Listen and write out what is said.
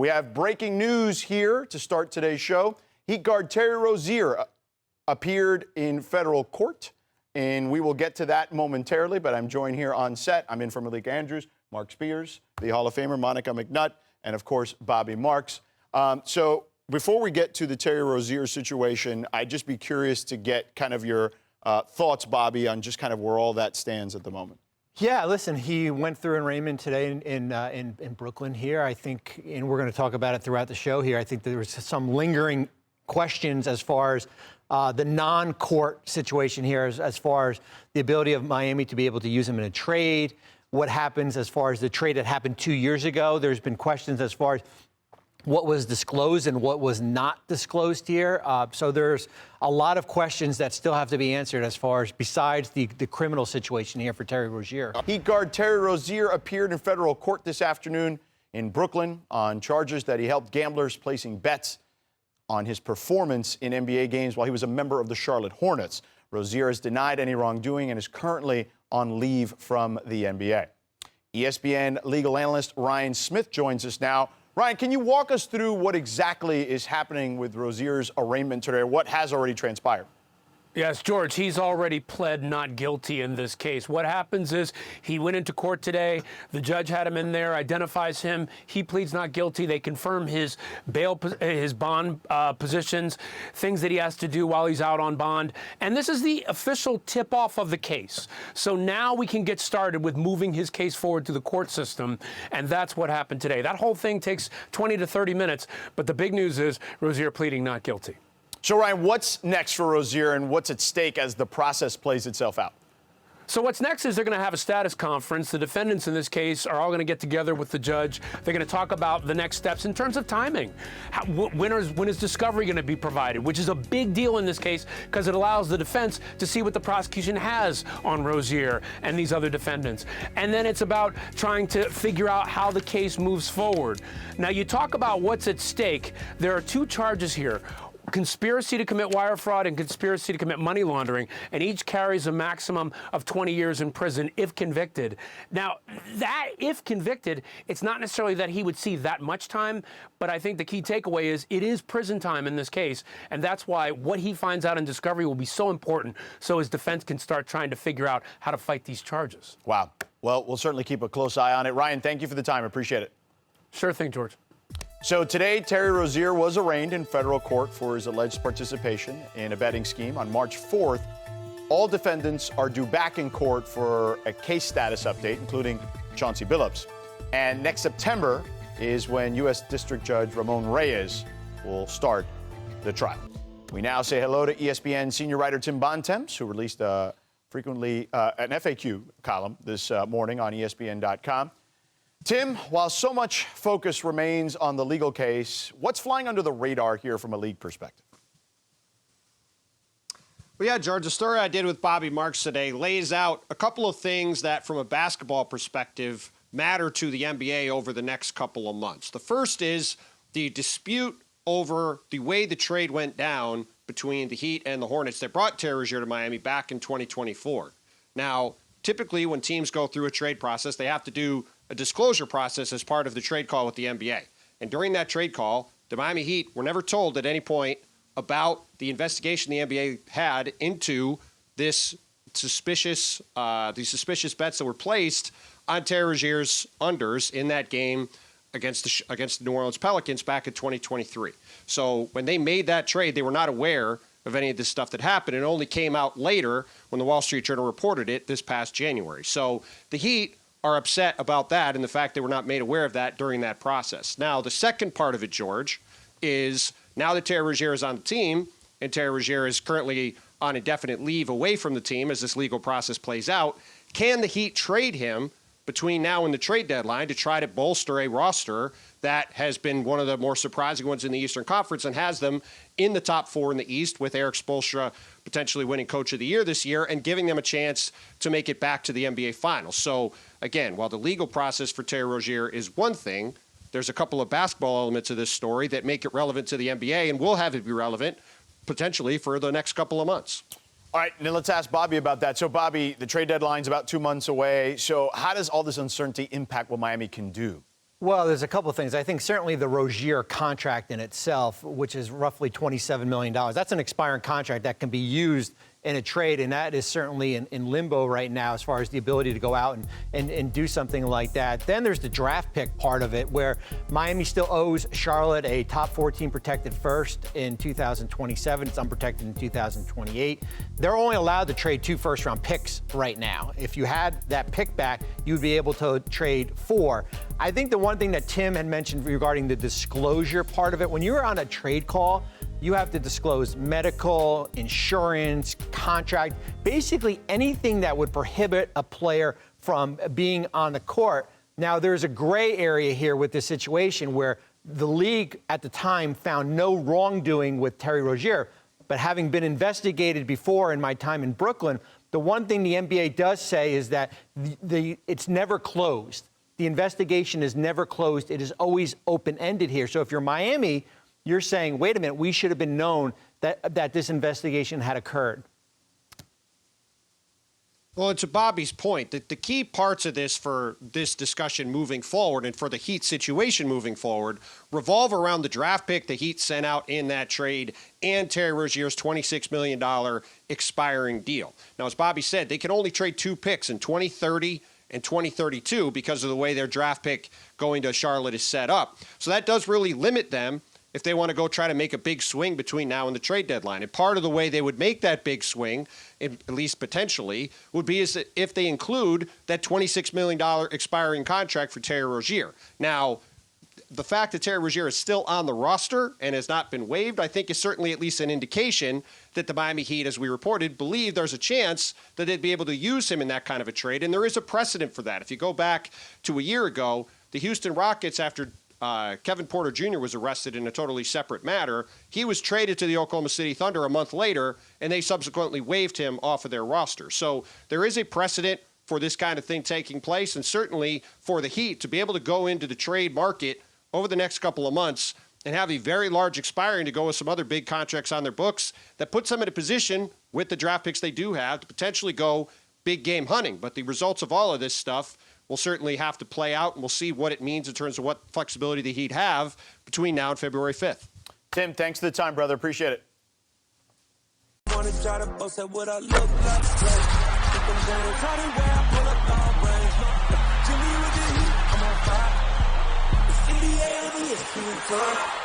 We have breaking news here to start today's show. Heat guard Terry Rozier appeared in federal court, and we will get to that momentarily, but I'm joined here on set. I'm in for Malik Andrews, Mark Spears, the Hall of Famer, Monica McNutt, and, of course, Bobby Marks. So before we get to the Terry Rozier situation, I'd just be curious to get kind of your thoughts, Bobby, on just kind of where all that stands at the moment. Yeah, listen, he went through arraignment today in Brooklyn here. I think, and we're going to talk about it throughout the show here, I think there was some lingering questions as far as the non-court situation here, as far as the ability of Miami to be able to use him in a trade. What happens as far as the trade that happened 2 years ago? There's been questions as far as what was disclosed and what was not disclosed here. So there's a lot of questions that still have to be answered as far as besides the criminal situation here for Terry Rozier. Heat guard Terry Rozier appeared in federal court this afternoon in Brooklyn on charges that he helped gamblers placing bets on his performance in NBA games while he was a member of the Charlotte Hornets. Rozier has denied any wrongdoing and is currently on leave from the NBA. ESPN legal analyst Ryan Smith joins us now. Ryan, can you walk us through what exactly is happening with Rozier's arraignment today, or what has already transpired? Yes, George, he's already pled not guilty in this case. What happens is he went into court today. The judge had him in there, identifies him. He pleads not guilty. They confirm his bail, his bond positions, things that he has to do while he's out on bond. And this is the official tip-off of the case. So now we can get started with moving his case forward to the court system. And that's what happened today. That whole thing takes 20 to 30 minutes. But the big news is Rozier pleading not guilty. So, Ryan, what's next for Rozier and what's at stake as the process plays itself out? So what's next is they're going to have a status conference. The defendants in this case are all going to get together with the judge. They're going to talk about the next steps in terms of timing. When is discovery going to be provided, which is a big deal in this case because it allows the defense to see what the prosecution has on Rozier and these other defendants. And then it's about trying to figure out how the case moves forward. Now, you talk about what's at stake. There are two charges here. Conspiracy to commit wire fraud and conspiracy to commit money laundering, and each carries a maximum of 20 years in prison if convicted. Now, that if convicted, it's not necessarily that he would see that much time, but I think the key takeaway is it is prison time in this case, and that's why what he finds out in discovery will be so important so his defense can start trying to figure out how to fight these charges. Wow. Well, we'll certainly keep a close eye on it. Ryan, thank you for the time. Appreciate it. Sure thing, George. So today, Terry Rozier was arraigned in federal court for his alleged participation in a betting scheme on March 4th. All defendants are due back in court for a case status update, including Chauncey Billups. And next September is when U.S. District Judge Ramon Reyes will start the trial. We now say hello to ESPN senior writer Tim Bontemps, who released an FAQ column this morning on ESPN.com. Tim, while so much focus remains on the legal case, what's flying under the radar here from a league perspective? Well, yeah, George, the story I did with Bobby Marks today lays out a couple of things that, from a basketball perspective, matter to the NBA over the next couple of months. The first is the dispute over the way the trade went down between the Heat and the Hornets that brought Terry Rozier to Miami back in 2024. Now, typically when teams go through a trade process, they have to do a disclosure process as part of the trade call with the NBA. And during that trade call, the Miami Heat were never told at any point about the investigation the NBA had into this suspicious bets that were placed on Terry Rozier's unders in that game against the New Orleans Pelicans back in 2023. So when they made that trade, they were not aware of any of this stuff that happened. It only came out later when the Wall Street Journal reported it this past January. So the Heat are upset about that and the fact they were not made aware of that during that process. Now, the second part of it, George, is now that Terry Rozier is on the team, and Terry Rozier is currently on indefinite leave away from the team as this legal process plays out, can the Heat trade him between now and the trade deadline to try to bolster a roster that has been one of the more surprising ones in the Eastern Conference and has them in the top four in the East, with Eric Spoelstra potentially winning Coach of the Year this year and giving them a chance to make it back to the NBA Finals. So, again, while the legal process for Terry Rozier is one thing, there's a couple of basketball elements of this story that make it relevant to the NBA and will have it be relevant potentially for the next couple of months. All right, now let's ask Bobby about that. So, Bobby, the trade deadline's about 2 months away. So how does all this uncertainty impact what Miami can do? Well, there's a couple of things. I think certainly the Rozier contract in itself, which is roughly $27 million, that's an expiring contract that can be used in a trade, and that is certainly in limbo right now as far as the ability to go out and do something like that. Then there's the draft pick part of it, where Miami still owes Charlotte a top 14 protected first in 2027. It's unprotected in 2028. They're only allowed to trade 2 first-round picks right now. If you had that pick back, you would be able to trade 4. I think the one thing that Tim had mentioned regarding the disclosure part of it, when you're on a trade call, you have to disclose medical, insurance, contract, basically anything that would prohibit a player from being on the court. Now, there's a gray area here with this situation where the league at the time found no wrongdoing with Terry Rozier, but having been investigated before in my time in Brooklyn, the one thing the NBA does say is that it's never closed. The investigation is never closed. It is always open-ended here. So if you're Miami, you're saying, wait a minute, we should have been known that this investigation had occurred. Well, and to Bobby's point, the key parts of this for this discussion moving forward and for the Heat situation moving forward revolve around the draft pick the Heat sent out in that trade and Terry Rozier's $26 million expiring deal. Now, as Bobby said, they can only trade 2 picks in 2030 and 2032 because of the way their draft pick going to Charlotte is set up. So that does really limit them if they want to go try to make a big swing between now and the trade deadline. And part of the way they would make that big swing, at least potentially, would be is that if they include that $26 million expiring contract for Terry Rozier. Now, the fact that Terry Rozier is still on the roster and has not been waived, I think is certainly at least an indication that the Miami Heat, as we reported, believe there's a chance that they'd be able to use him in that kind of a trade. And there is a precedent for that. If you go back to a year ago, the Houston Rockets, after Kevin Porter Jr. was arrested in a totally separate matter, he was traded to the Oklahoma City Thunder a month later, and they subsequently waived him off of their roster. So there is a precedent for this kind of thing taking place, and certainly for the Heat to be able to go into the trade market over the next couple of months and have a very large expiring to go with some other big contracts on their books, that puts them in a position with the draft picks they do have to potentially go big game hunting. But the results of all of this stuff will certainly have to play out, and we'll see what it means in terms of what flexibility the Heat have between now and February 5th. Tim, thanks for the time, brother. Appreciate it. NBA